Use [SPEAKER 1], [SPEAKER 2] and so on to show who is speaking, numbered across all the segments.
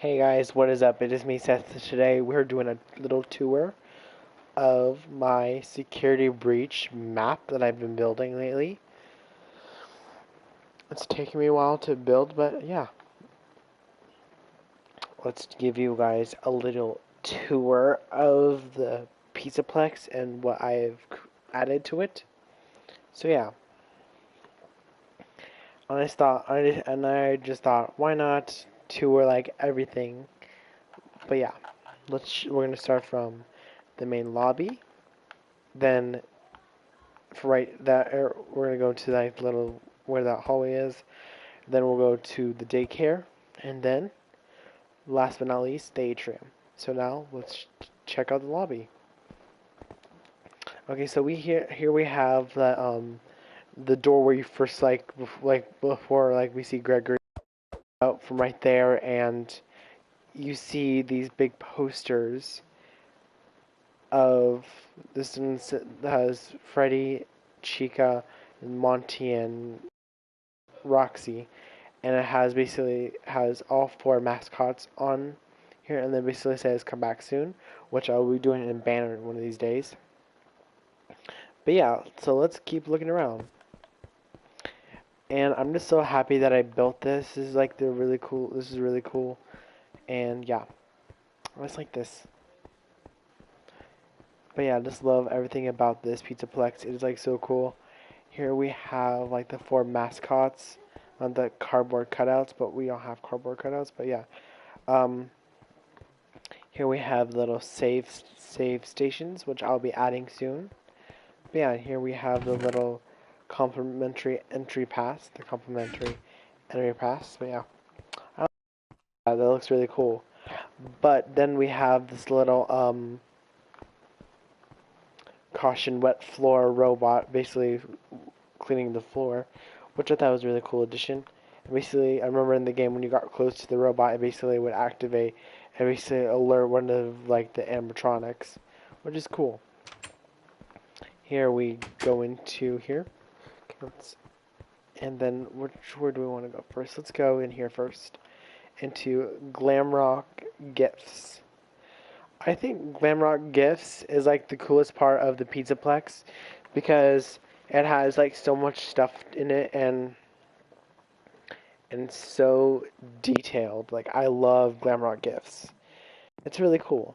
[SPEAKER 1] Hey guys, what is up? It is me, Seth. Today we're doing a little tour of my security breach map that I've been building lately. It's taken me a while to build, but yeah. Let's give you guys a little tour of the Pizzaplex and what I've added to it. So yeah, I just thought, why not tour like everything? But yeah, we're gonna start from the main lobby. Then we're gonna go to that little where that hallway is. Then we'll go to the daycare, and then last but not least, the atrium. So now let's check out the lobby. Okay, so here we have the door where you first before we see Gregory out from right there, and you see these big posters of this one that has Freddy, Chica, and Monty and Roxy, and it has all four mascots on here, and then basically says come back soon, which I'll be doing in banner one of these days. But yeah, so let's keep looking around. And I'm just so happy that I built this. This is like the really cool. This is really cool. And yeah, I just like this. But yeah, I just love everything about this Pizzaplex. It is like so cool. Here we have like the four mascots on the cardboard cutouts, but we don't have cardboard cutouts. But yeah, um, here we have little save stations, which I'll be adding soon. But yeah, here we have the little complimentary entry pass, the complimentary entry pass. But yeah, that looks really cool. But then we have this little caution wet floor robot, basically cleaning the floor, which I thought was a really cool addition. And basically, I remember in the game when you got close to the robot, it basically would activate and basically alert one of like the animatronics, which is cool. Here we go into here. And then where do we want to go first? Let's go in here first into Glamrock Gifts. I think Glamrock Gifts is like the coolest part of the Pizzaplex because it has like so much stuff in it and so detailed. Like I love Glamrock Gifts. It's really cool.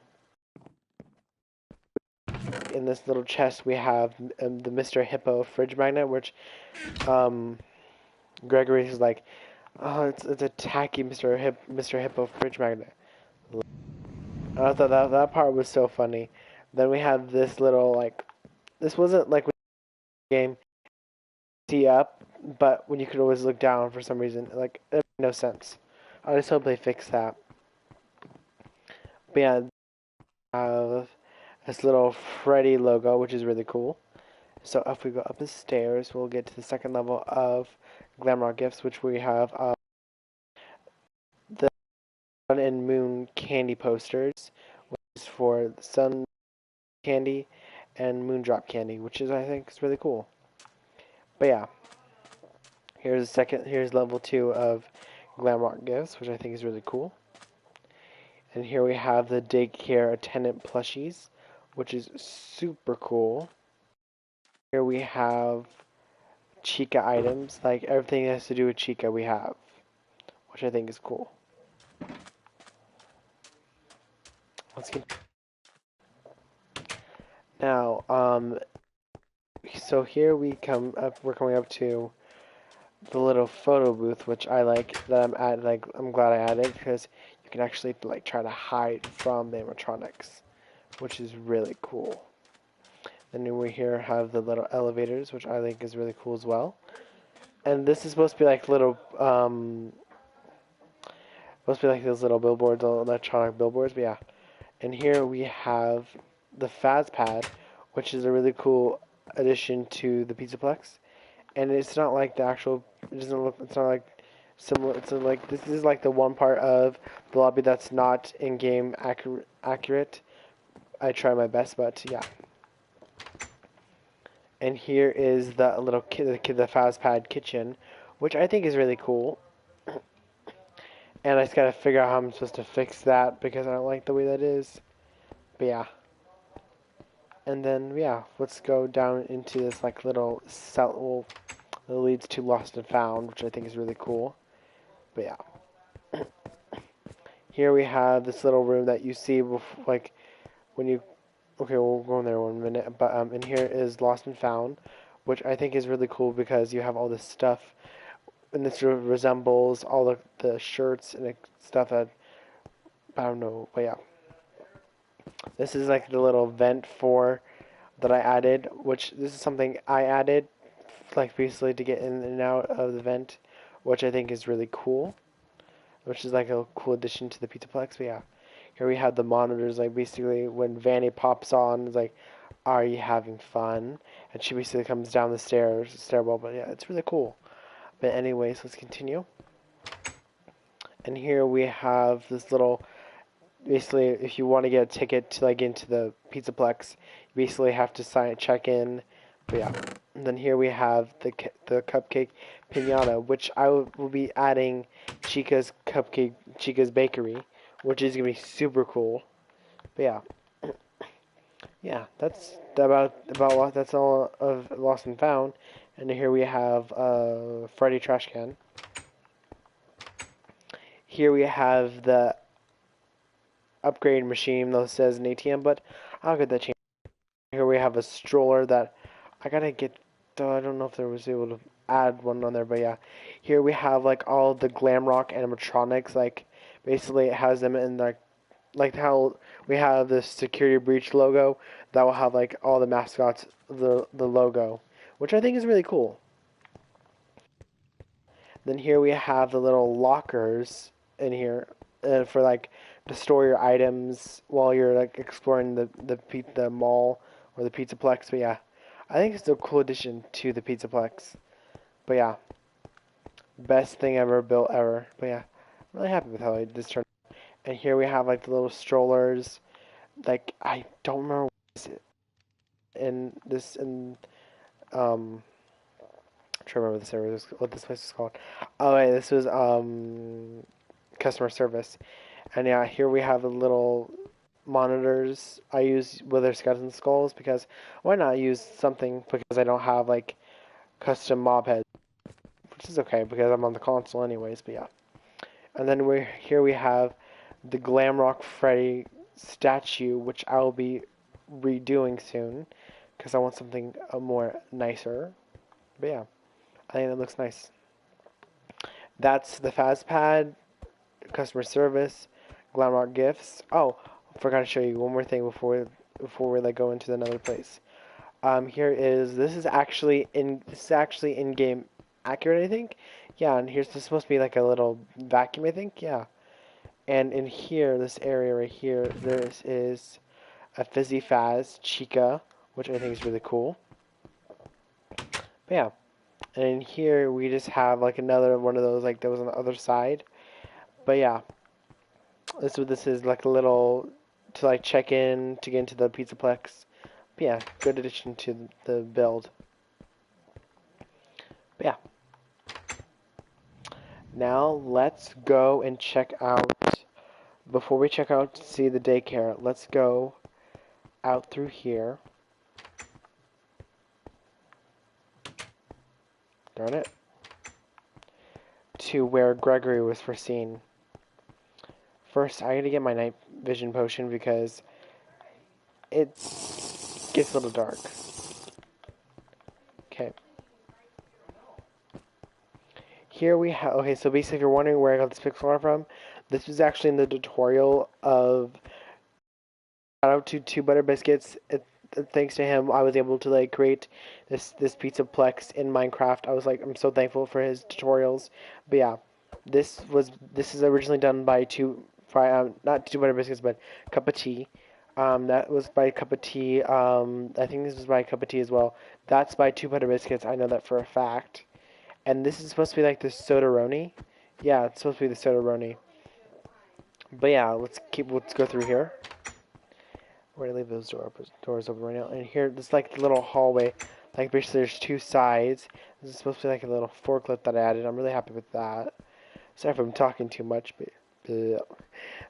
[SPEAKER 1] In this little chest we have the Mr. Hippo fridge magnet, which um, Gregory is like, oh, it's a tacky Mr. Hippo fridge magnet. I thought that part was so funny. Then we have this little like this wasn't like when the game see up, but when you could always look down for some reason, like it made no sense. I just hope they fix that. But yeah, have this little Freddy logo, which is really cool. So if we go up the stairs, we'll get to the second level of Glamrock Gifts, which we have the Sun and Moon candy posters, which is for the Sun candy and Moondrop candy, which is I think is really cool. But yeah, here's level 2 of Glamrock Gifts, which I think is really cool. And here we have the daycare attendant plushies, which is super cool. Here we have Chica items, like everything that has to do with Chica we have, which I think is cool. Let's get now. So here we come up. We're coming up to the little photo booth, which I like. That I'm glad I added because you can actually like try to hide from the animatronics, which is really cool. Then we here have the little elevators, which I think is really cool as well. And this is supposed to be like little supposed to be like those little billboards, little electronic billboards. But yeah, and here we have the Faz Pad, which is a really cool addition to the Pizzaplex. And it's not like the actual. It doesn't look. It's not like similar. It's like this is like the one part of the lobby that's not in-game accurate. I try my best, but yeah. And here is the the Faz Pad kitchen, which I think is really cool. And I just gotta figure out how I'm supposed to fix that because I don't like the way that is. But yeah. And then, yeah, let's go down into this like little cell, well, that leads to Lost and Found, which I think is really cool. But yeah. Here we have this little room that you see before, like when you. Okay, we'll go in there 1 minute. But and here is Lost and Found, which I think is really cool because you have all this stuff, and this resembles all the shirts and stuff that I don't know. But yeah, this is like the little vent for that I added, which this is something I added, like basically to get in and out of the vent, which I think is really cool. Which is like a cool addition to the Pizzaplex. But yeah, here we have the monitors. Like basically, when Vanny pops on, it's like, "Are you having fun?" And she basically comes down the stairwell. But yeah, it's really cool. But anyways, let's continue. And here we have this little. Basically, if you want to get a ticket to like into the Pizzaplex, you basically have to check in. But yeah, and then here we have the cupcake pinata, which I will be adding Chica's Bakery, which is gonna be super cool. But yeah, yeah, that's that's all of Lost and Found. And here we have Freddy Trash Can. Here we have the upgrade machine that says an ATM, but I'll get that changed. Here we have a stroller that I gotta get. I don't know if there was able to add one on there, but yeah. Here we have like all the glam rock animatronics. Like basically, it has them in like how we have the security breach logo. That will have like all the mascots, the logo, which I think is really cool. Then here we have the little lockers in here for like to store your items while you're like exploring the mall or the Pizzaplex. But yeah, I think it's a cool addition to the Pizzaplex. But yeah, best thing ever built ever. But yeah, I'm really happy with how this turned out. And here we have like the little strollers. Like I don't remember what is it in this in I'm trying to remember this area, what this place is called. Oh wait, this was customer service. And yeah, here we have the little monitors I use with their skeleton skulls because why not use something because I don't have like custom mob heads, which is okay because I'm on the console anyways. But yeah, and then we have the Glamrock Freddy statue, which I will be redoing soon because I want something more nicer. But yeah, I think that looks nice. That's the Fazpad, customer service, Glamrock gifts. Oh, forgot to show you one more thing before we like go into another place. Here is this is actually in game accurate, I think. Yeah, and here's this supposed to be like a little vacuum, I think. Yeah, and in here, this area right here, this is a Fizzy Faz Chica, which I think is really cool. But yeah, and in here we just have like another one of those like that was on the other side. But yeah, this is like a little to like check in to get into the Pizzaplex. But yeah, good addition to the build. But yeah. Now let's go and check out before we check out to see the daycare, let's go out through here. Darn it. To where Gregory was foreseen. First, I gotta get my night vision potion because it gets a little dark. Okay. Here we have, okay, so basically if you're wondering where I got this pixel art from, this was actually in the tutorial of, shout out to Two Butter Biscuits. Thanks to him, I was able to like create this Pizzaplex in Minecraft. I was like, I'm so thankful for his tutorials. But yeah, this is originally done by not Two Butter Biscuits, but Cup of Tea. That was by Cup of Tea. I think this was by Cup of Tea as well. That's by Two Butter Biscuits. I know that for a fact. And this is supposed to be like the Sodaroni. Yeah, it's supposed to be the Sodaroni. But yeah, let's go through here. We're gonna leave those doors open right now. And here, this like the little hallway. Like basically, there's two sides. This is supposed to be like a little forklift that I added. I'm really happy with that. Sorry if I'm talking too much, but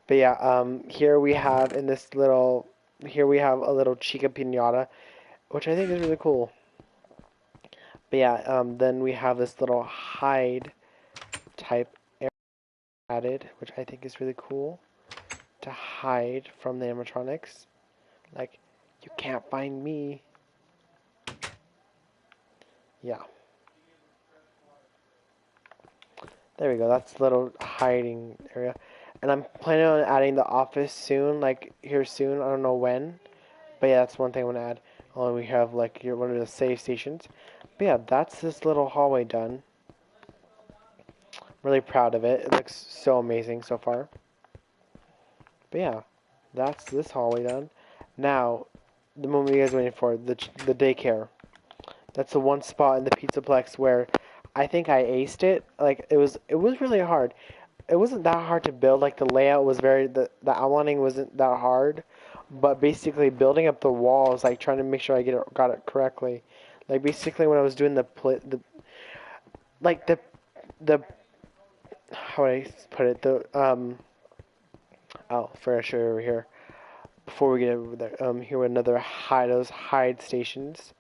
[SPEAKER 1] yeah, here we have in this little, here we have a little Chica Pinata, which I think is really cool. But yeah, then we have this little hide type area added, which I think is really cool to hide from the animatronics. Like, you can't find me. Yeah. There we go. That's a little hiding area. And I'm planning on adding the office soon, like here soon. I don't know when. But yeah, that's one thing I want to add. We have like one of the save stations. But yeah, that's this little hallway done. Really proud of it. It looks so amazing so far. But yeah, that's this hallway done. Now, the moment you guys are waiting for, the daycare. That's the one spot in the Pizzaplex where I think I aced it. Like it was really hard. It wasn't that hard to build. Like the layout was the outlining wasn't that hard, but basically building up the walls, like trying to make sure I got it correctly. Like basically when I was doing the like the how would I put it, the oh, for sure over here. Before we get over there, here are another those hide stations,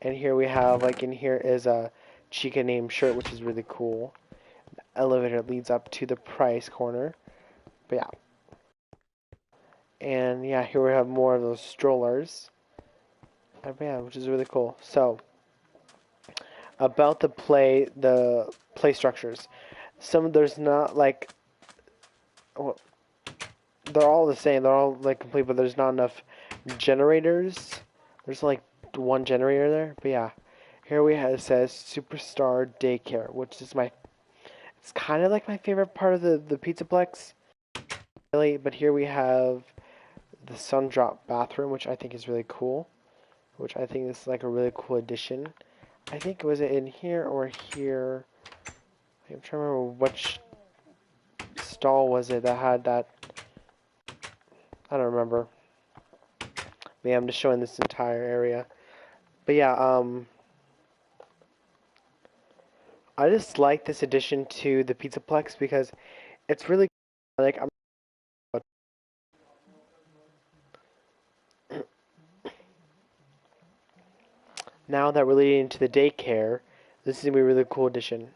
[SPEAKER 1] and here we have like in here is a Chica named shirt, which is really cool. Elevator leads up to the price corner, but yeah. And yeah, here we have more of those strollers. Yeah, which is really cool. So, about the play structures. There's not like, well, they're all the same. They're all like complete, but there's not enough generators. There's like one generator there. But yeah, here we have, it says Superstar Daycare, which is it's kind of like my favorite part of the Pizzaplex. Really, but here we have the Sundrop bathroom, which I think is really cool. Which I think is like a really cool addition. I think was it in here or here? I'm trying to remember which stall was it that had that. I don't remember. But yeah, I'm just showing this entire area. But yeah, I just like this addition to the Pizzaplex because it's really like now that we're leading into the daycare, this is gonna be a really cool addition.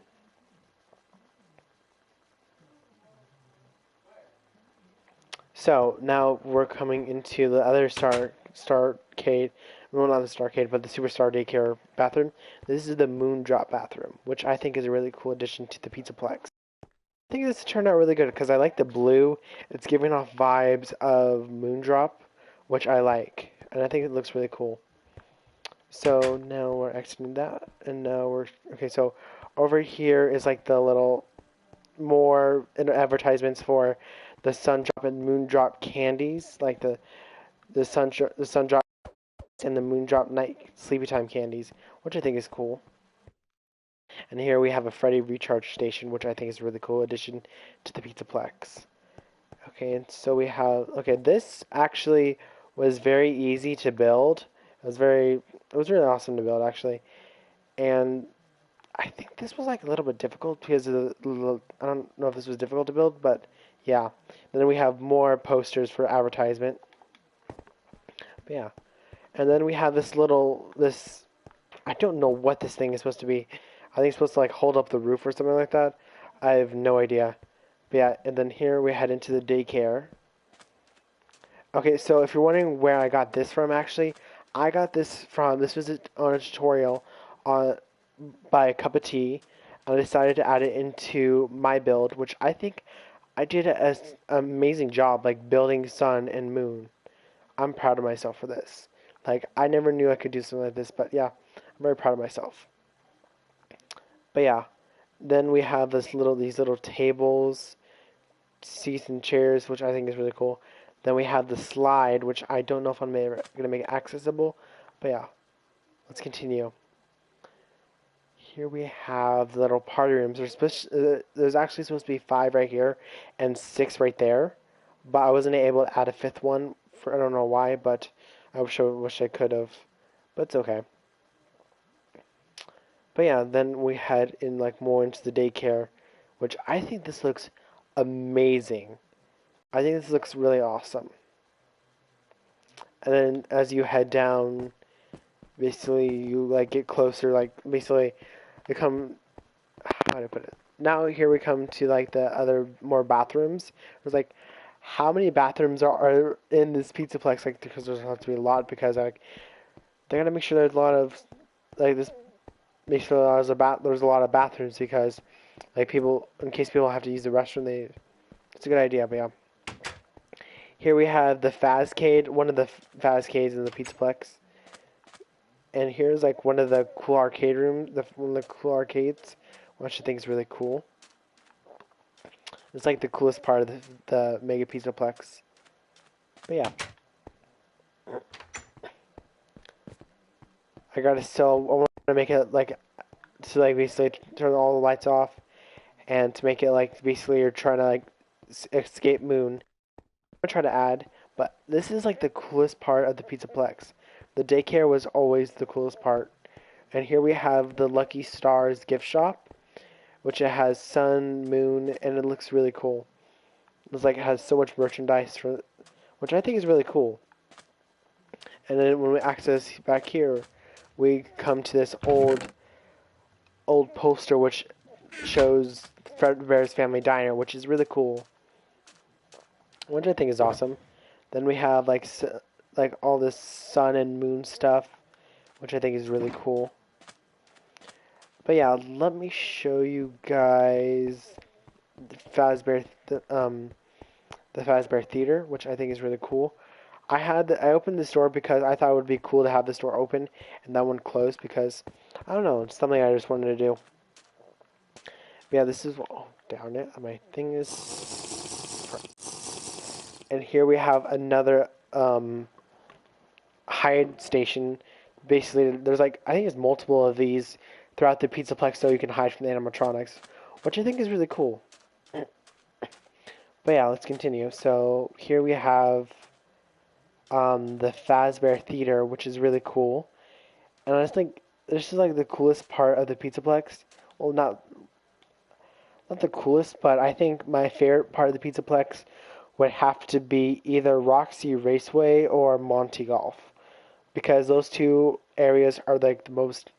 [SPEAKER 1] So now we're coming into the other Starcade, well not the Starcade, but the Superstar Daycare bathroom. This is the Moondrop bathroom, which I think is a really cool addition to the Pizzaplex. I think this turned out really good because I like the blue. It's giving off vibes of Moondrop, which I like, and I think it looks really cool. So now we're exiting that, and now we're okay. So over here is like the little more advertisements for the Sundrop and Moondrop candies, like the Sundrop and the Moondrop night sleepy time candies, which I think is cool. And here we have a Freddy recharge station, which I think is a really cool addition to the Pizzaplex. Okay, and so we have, okay, this actually was very easy to build. It was really awesome to build actually. And I think this was like a little bit difficult because I don't know if this was difficult to build, but yeah. Then we have more posters for advertisement. But yeah. And then we have this, I don't know what this thing is supposed to be. I think it's supposed to like hold up the roof or something like that. I have no idea. But yeah, and then here we head into the daycare. Okay, so if you're wondering where I got this from, actually, I got this was on a tutorial on by a cup of tea, and I decided to add it into my build, which I think I did an amazing job, like building sun and moon. I'm proud of myself for this. Like, I never knew I could do something like this, but yeah, I'm very proud of myself. But yeah, then we have these little tables, seats and chairs, which I think is really cool. Then we have the slide, which I don't know if I'm going to make it accessible, but yeah, let's continue. Here we have the little party rooms. There's actually supposed to be 5 right here and 6 right there, but I wasn't able to add a 5th one. I don't know why, but I wish I could have, but it's okay. But yeah, then we head in like more into the daycare, which I think this looks amazing. I think this looks really awesome. And then as you head down, basically you like get closer, like basically you come, how do I put it? Now here we come to like the other more bathrooms. It was like, how many bathrooms are in this pizzaplex? Like, because there's going to be a lot, because like they're gonna make sure there's a lot of like this. Make sure there's a lot of bathrooms, because like people, in case people have to use the restroom, it's a good idea. But yeah, here we have the Fazcade, one of the Fazcades in the pizzaplex. And here's like one of the cool arcade rooms, one of the cool arcades, which I think is really cool. It's like the coolest part of the Mega Pizzaplex. But yeah, I want to make it like, to like basically turn all the lights off, and to make it like basically you're trying to like escape Moon. I'm gonna try to add, but this is like the coolest part of the Pizzaplex. The daycare was always the coolest part. And here we have the Lucky Stars gift shop, which it has sun, moon, and it looks really cool. It's like it has so much merchandise which I think is really cool. And then when we access back here, we come to this old poster which shows Fredbear's Family Diner, which is really cool, which I think is awesome. Then we have like all this sun and moon stuff, which I think is really cool. But yeah, let me show you guys the Fazbear Theater, which I think is really cool. I opened this door because I thought it would be cool to have this door open and that one closed, because I don't know, it's something I just wanted to do. But yeah, this is, oh darn it, my thing is. And here we have another hide station. Basically, there's like, I think there's multiple of these throughout the Pizzaplex, so you can hide from the animatronics, which I think is really cool. But yeah, let's continue. So here we have the Fazbear Theater, which is really cool. And I just think this is like the coolest part of the Pizzaplex. Well, not the coolest, but I think my favorite part of the Pizzaplex would have to be either Roxy Raceway or Monty Golf, because those two areas are like the most.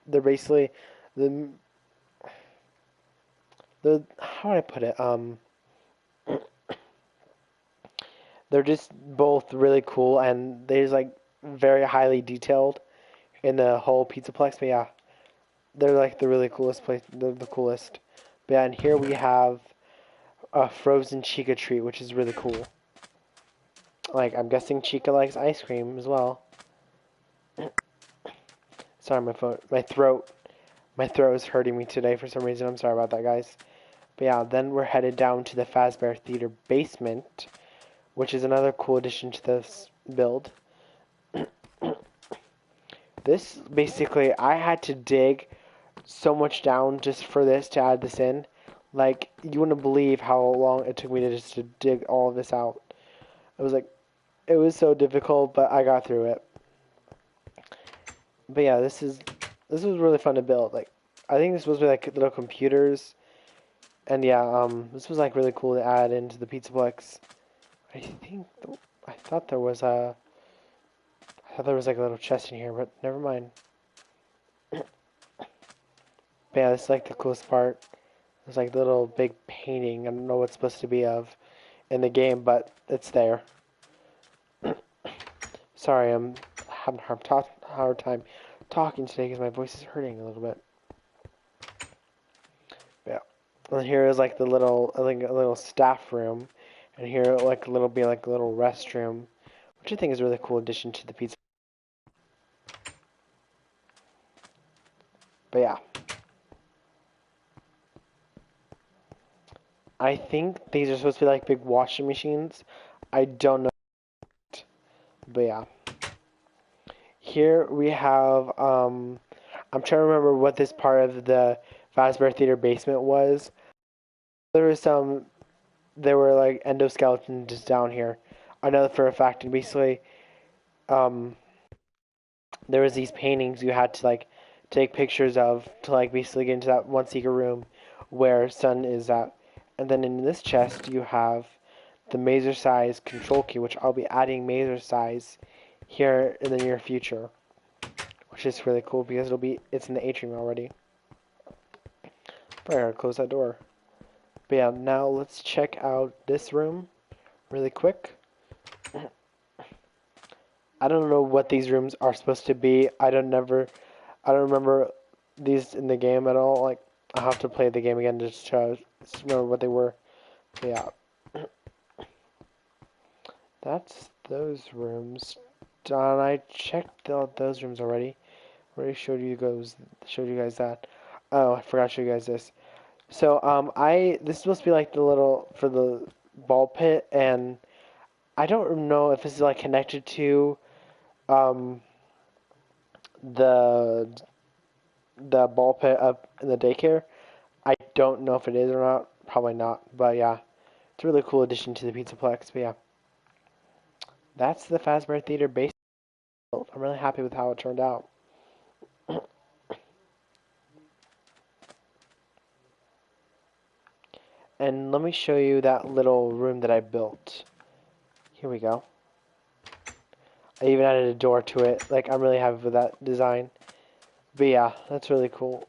[SPEAKER 1] They're basically the how would I put it? They're just both really cool, and they're just like very highly detailed in the whole Pizzaplex. But yeah, they're like the really coolest place. They're the coolest. But yeah, and here we have a frozen Chica treat, which is really cool. Like, I'm guessing Chica likes ice cream as well. Sorry, my throat is hurting me today for some reason. I'm sorry about that, guys. But yeah, then we're headed down to the Fazbear Theater basement, which is another cool addition to this build. This, basically, I had to dig so much down just for this, to add this in. Like, you wouldn't believe how long it took me to dig all of this out. It was so difficult, but I got through it. But yeah, this was really fun to build. Like, I think this was like little computers, and yeah, this was like really cool to add into the Pizzaplex. I thought there was like a little chest in here, but never mind. But yeah, this is like the coolest part. There's like a little big painting. I don't know what it's supposed to be of in the game, but it's there. Sorry, I'm having a hard time talking today because my voice is hurting a little bit. Yeah. And here is like a little staff room, and here like be like a little restroom, which I think is a really cool addition to the pizza. But yeah, I think these are supposed to be like big washing machines. I don't know, but yeah. Here we have I'm trying to remember what this part of the Fazbear Theater basement was. There were like endoskeletons just down here. I know for a fact, and basically, there was these paintings you had to like take pictures of to like basically get into that one secret room, where Sun is at. And then in this chest you have the Mazer size control key, which I'll be adding Mazer size here in the near future, which is really cool because it's in the atrium already. But I gotta close that door. But yeah, now let's check out this room really quick. I don't know what these rooms are supposed to be. I don't remember these in the game at all. Like, I have to play the game again to just remember what they were. But yeah, that's those rooms. Don, I checked out those rooms already. Already showed you guys that. Oh, I forgot to show you guys this. So this is supposed to be like the little for the ball pit, and I don't know if this is like connected to um the ball pit up in the daycare. I don't know if it is or not. Probably not. But yeah, it's a really cool addition to the Pizzaplex. But yeah, that's the Fazbear Theater base. I'm really happy with how it turned out. And let me show you that little room that I built. Here we go. I even added a door to it. Like, I'm really happy with that design. But yeah, that's really cool.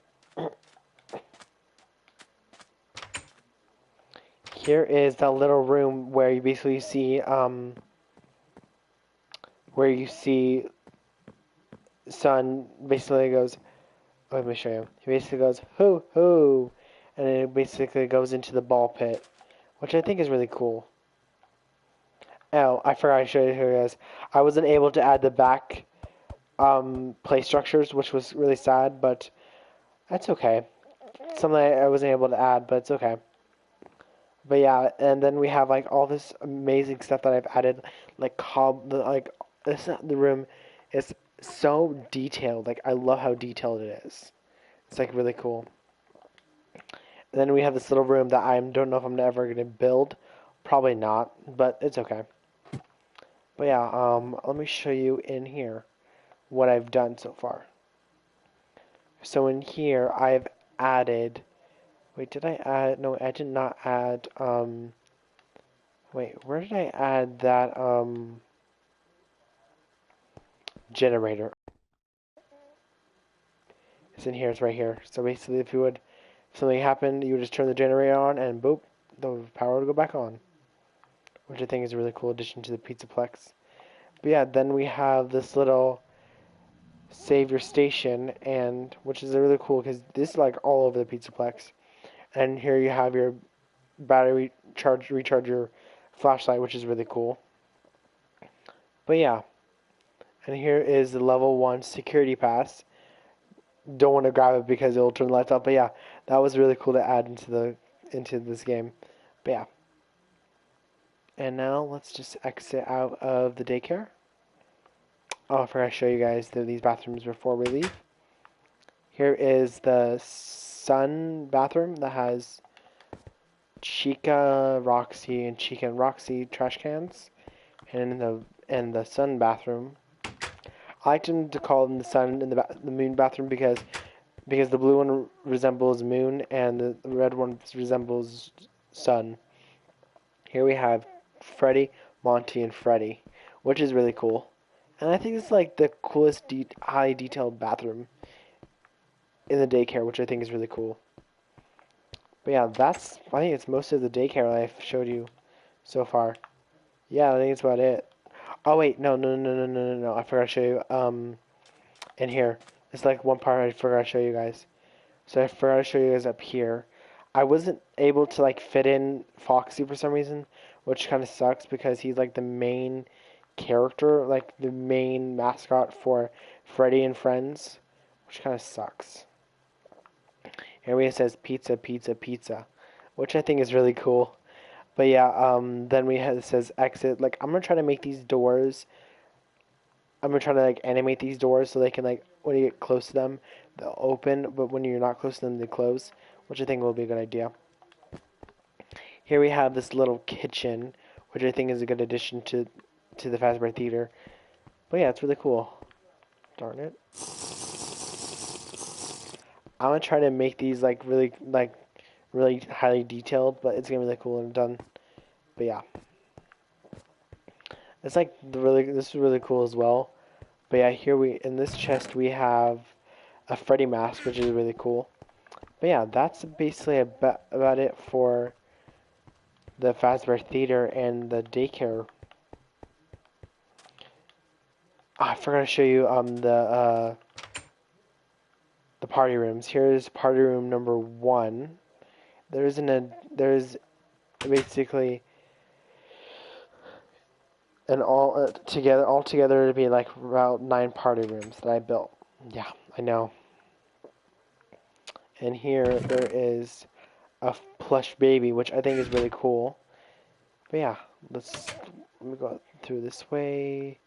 [SPEAKER 1] Here is that little room where you basically see, where you see Sun basically goes, oh, let me show you. He basically goes, hoo, hoo, and it basically goes into the ball pit, which I think is really cool. Oh, I forgot to show you who he is. I wasn't able to add the back play structures, which was really sad, but that's okay. Something I wasn't able to add, but it's okay. But yeah, and then we have like all this amazing stuff that I've added, like the room is so detailed. Like, I love how detailed it is. It's like really cool. And then we have this little room that I don't know if I'm ever gonna build. Probably not, but it's okay. But yeah, let me show you in here what I've done so far. So in here, I've added. Wait, did I add? No, I did not add. Wait, where did I add that generator? It's in here. It's right here. So basically, if something happened, you would just turn the generator on, and boop, the power would go back on. Which I think is a really cool addition to the Pizzaplex. But yeah, then we have this little save your station, and which is really cool because this is like all over the Pizzaplex. And here you have your battery recharge your flashlight, which is really cool. But yeah, and here is the level 1 security pass. Don't want to grab it because it'll turn the lights off. But yeah, that was really cool to add into this game. But yeah. And now let's just exit out of the daycare. Oh, I forgot to show you guys these bathrooms before we leave. Here is the Sun bathroom that has Chica, Roxy, and Roxy trash cans. And in the Sun bathroom, I like them to call them the Sun and the Moon bathroom because the blue one resembles Moon and the red one resembles Sun. Here we have Freddy, Monty, and Freddy, which is really cool. And I think it's like the coolest high detailed bathroom in the daycare, which I think is really cool. But yeah, I think it's most of the daycare I've showed you so far. Yeah, I think it's about it. Oh wait, no, I forgot to show you in here. It's like one part I forgot to show you guys. So I forgot to show you guys up here. I wasn't able to like fit in Foxy for some reason, which kind of sucks because he's like the main character, like the main mascot for Freddy and Friends, which kind of sucks. Here it says pizza, pizza, pizza, which I think is really cool. But yeah, then it says exit. Like, I'm gonna try to make these doors. I'm gonna try to like animate these doors so they can like when you get close to them, they'll open, but when you're not close to them, they close, which I think will be a good idea. Here we have this little kitchen, which I think is a good addition to the Fazbear Theater. But yeah, it's really cool. Darn it. I'm gonna try to make these like really really highly detailed, but it's gonna be really cool and done. But yeah, it's like this is really cool as well. But yeah, here we in this chest we have a Freddy mask, which is really cool. But yeah, that's basically about it for the Fazbear Theater and the daycare. Oh, I forgot to show you the party rooms. Here's party room number 1. There's basically an all together it'd be like about 9 party rooms that I built. Yeah, I know. And here there is a plush baby, which I think is really cool. But yeah, let me go through this way.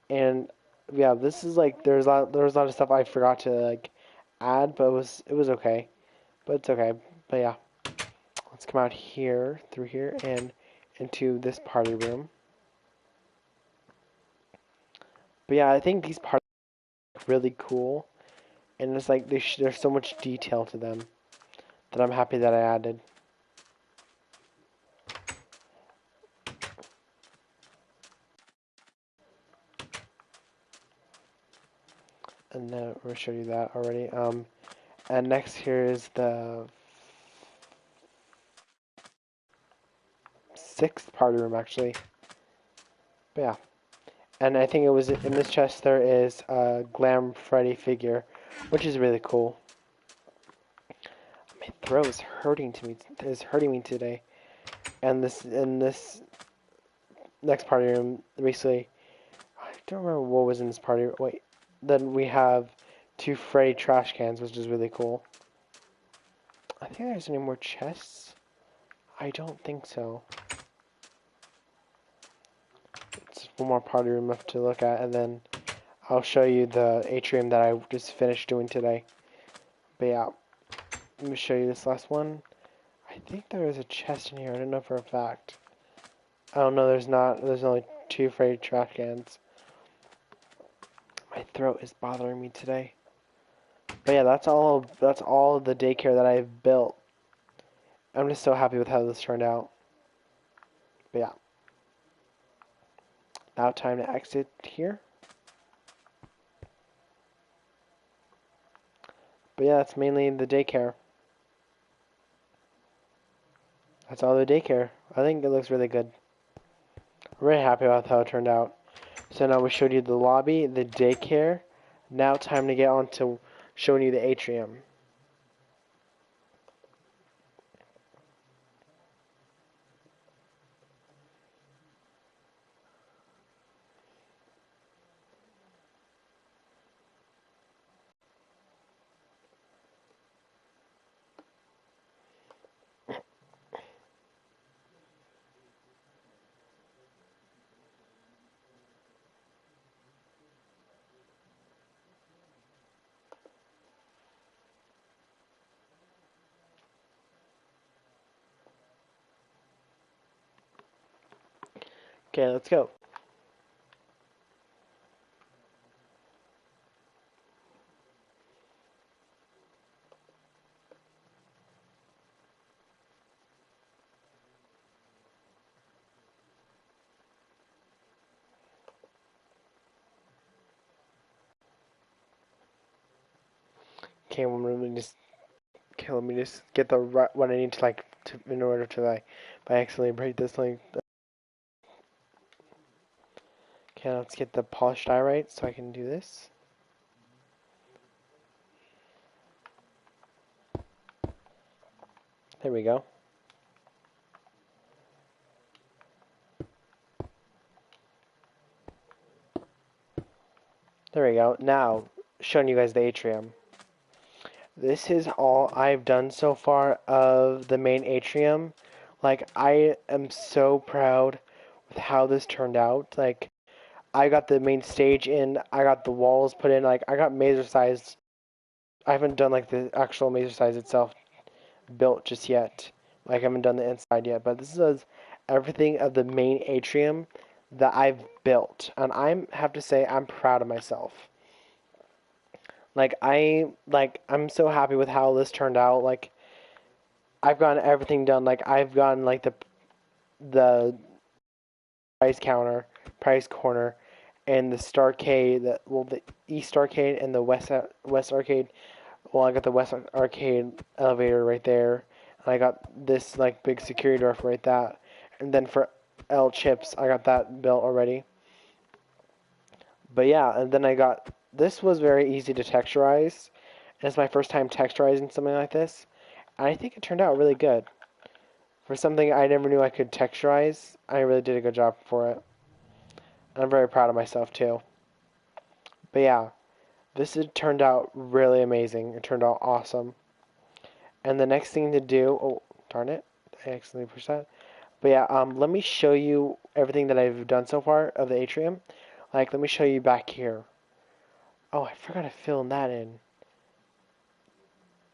[SPEAKER 1] And yeah, this is like there's a lot of stuff I forgot to like add, but it was okay. But it's okay. But yeah, let's come out here through here and into this party room. But yeah, I think these parties are really cool, and it's like there's so much detail to them that I'm happy that I added. And then we'll show you that already. And next here is the 6th party room actually. But yeah. And I think it was in this chest there is a Glam Freddy figure, which is really cool. My throat is hurting me today. And this next party room, basically, I don't remember what was in this party. Wait, then we have 2 Freddy trash cans, which is really cool. I think there's any more chests. I don't think so. It's one more party room left to look at, and then I'll show you the atrium that I just finished doing today. But yeah, let me show you this last one. I think there is a chest in here. I don't know for a fact. I don't know. There's not. There's only 2 Freddy trash cans. My throat is bothering me today. But yeah, that's all. That's all the daycare that I've built. I'm just so happy with how this turned out. But yeah, now time to exit here. But yeah, that's mainly the daycare. That's all the daycare. I think it looks really good. I'm really happy about how it turned out. So now we showed you the lobby, the daycare. Now time to get on to showing you the atrium. Okay, let's go. Okay, let me just get the what I need to like in order to like by accidentally break this link. Okay, let's get the polished diorite so I can do this. There we go. There we go. Now, showing you guys the atrium. This is all I've done so far of the main atrium. Like, I am so proud with how this turned out. Like, I got the main stage in, I got the walls put in, like, I got mazer sized. I haven't done, like, the actual mazer size itself built just yet. Like, I haven't done the inside yet, but this is everything of the main atrium that I've built. And I have to say, I'm proud of myself. I'm so happy with how this turned out. Like I've gotten everything done. Like I've gotten like the prize counter, prize corner, and the Starcade. The East Arcade and the West Arcade. Well, I got the West Arcade elevator right there, and I got this like big security door for right that. And then for L chips, I got that built already. But yeah, and then I got this was very easy to texturize. And it's my first time texturizing something like this. And I think it turned out really good. For something I never knew I could texturize, I really did a good job for it. And I'm very proud of myself too. But yeah, this had turned out really amazing. It turned out awesome. And the next thing to do, oh darn it, I accidentally pushed that. But yeah, let me show you everything that I've done so far of the atrium. Like, let me show you back here. Oh, I forgot to fill that in.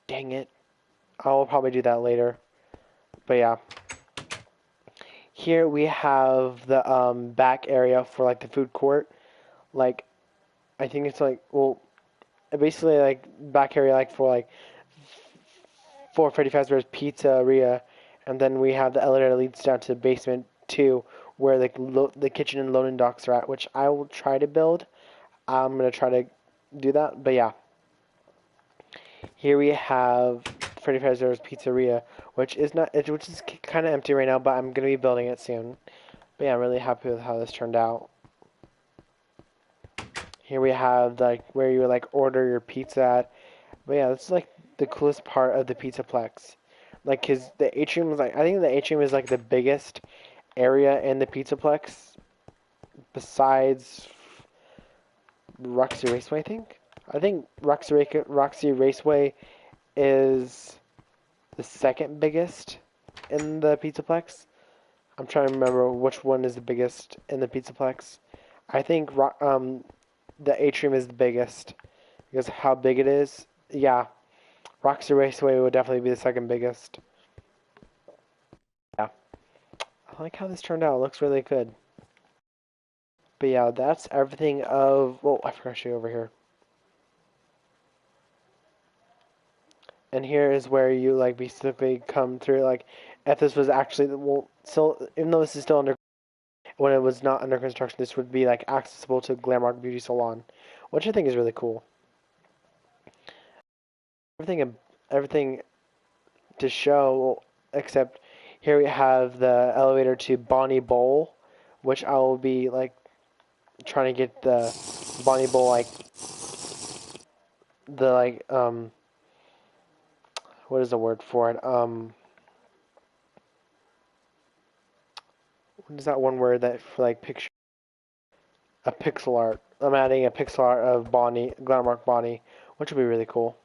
[SPEAKER 1] Dang it. I'll probably do that later. But yeah. Here we have the back area for like the food court. Like, I think it's like, well, basically like back area like for Freddy Fazbear's Pizzeria. And then we have the elevator that leads down to the basement too, where the kitchen and loading docks are at, which I will try to build. I'm gonna try to do that. But yeah. Here we have Freddy Fazbear's Pizzeria, which is kind of empty right now, but I'm gonna be building it soon. But yeah, I'm really happy with how this turned out. Here we have like where you like order your pizza at. But yeah, this is like the coolest part of the Pizzaplex. Like, cause the atrium is like I think the atrium is like the biggest area in the Pizzaplex besides Roxy Raceway. I think Roxy Raceway is the second biggest in the Pizzaplex. I'm trying to remember which one is the biggest in the Pizzaplex. I think the atrium is the biggest because how big it is. Yeah, Roxy Raceway would definitely be the second biggest. Yeah, I like how this turned out. It looks really good. But yeah, that's everything of. Well, I forgot to show you over here. And here is where you like basically come through. Like, if this was actually well, still even though this is still under when it was not under construction, this would be like accessible to Glamrock Beauty Salon, which I think is really cool. Everything to show, except here we have the elevator to Bonnie Bowl, which I will be like trying to get the Bonnie Bowl like the like what is the word for it what is that one word that for like picture a pixel art. I'm adding a pixel art of Bonnie, Glamrock Bonnie, which would be really cool.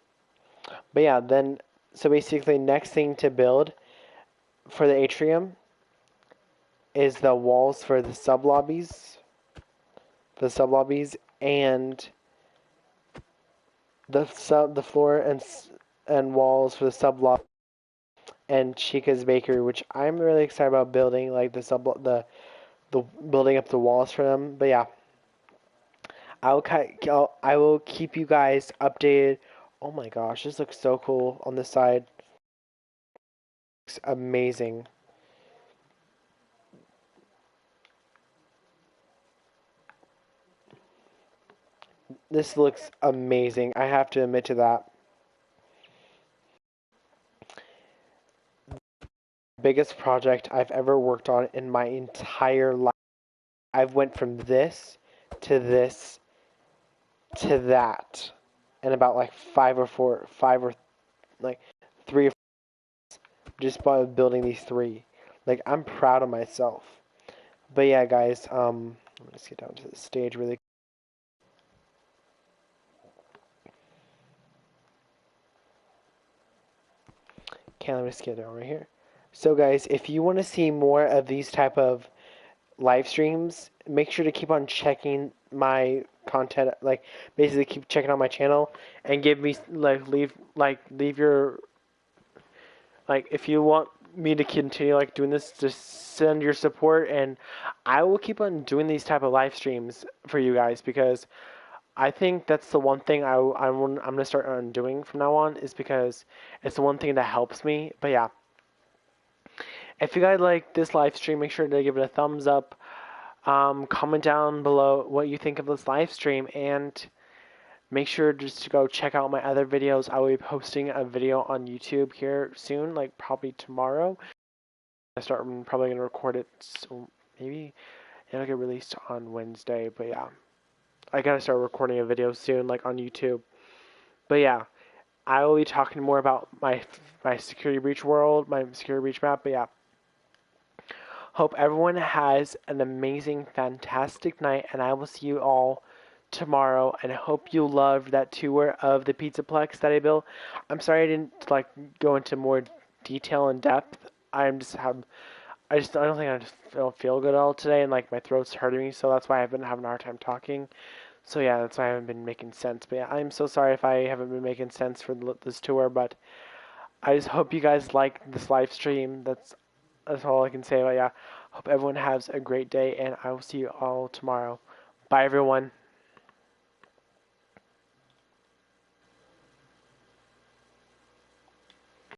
[SPEAKER 1] But yeah, then so basically next thing to build for the atrium is the walls for the sub lobbies, and the floor and walls for the sub lobby and Chica's Bakery, which I'm really excited about building, like the building up the walls for them. But yeah, I will keep you guys updated. Oh my gosh, this looks so cool on this side. Looks amazing. This looks amazing. I have to admit to that. Biggest project I've ever worked on in my entire life. I've went from to this to that in about like five or like 3 or 4 just by building these three. Like I'm proud of myself. But yeah, guys, let me just get down to the stage really. Okay, let me just get down right here. So guys, if you want to see more of these type of live streams, make sure to keep on checking my content. Like basically keep checking out my channel and give me leave your like if you want me to continue like doing this, just send your support and I will keep on doing these type of live streams for you guys because I think that's the one thing I'm gonna start on doing from now on is because it's the one thing that helps me. But yeah, If you guys like this live stream, make sure to give it a thumbs up. Comment down below what you think of this live stream, and make sure just to go check out my other videos. I will be posting a video on YouTube here soon, like probably tomorrow. I'm probably gonna record it, so maybe it'll get released on Wednesday. But yeah, I gotta start recording a video soon, like on YouTube. But yeah, I will be talking more about my security breach world, my security breach map. But yeah, hope everyone has an amazing, fantastic night, and I will see you all tomorrow. And I hope you loved that tour of the Pizzaplex that I built. I'm sorry I didn't like go into more detail and depth. I don't think I just don't feel good at all today, and like my throat's hurting me, so that's why I've been having a hard time talking. So yeah, that's why I haven't been making sense. But yeah, I'm so sorry if I haven't been making sense for this tour, but I just hope you guys like this live stream. That's all I can say. But yeah, hope everyone has a great day, and I will see you all tomorrow. Bye, everyone.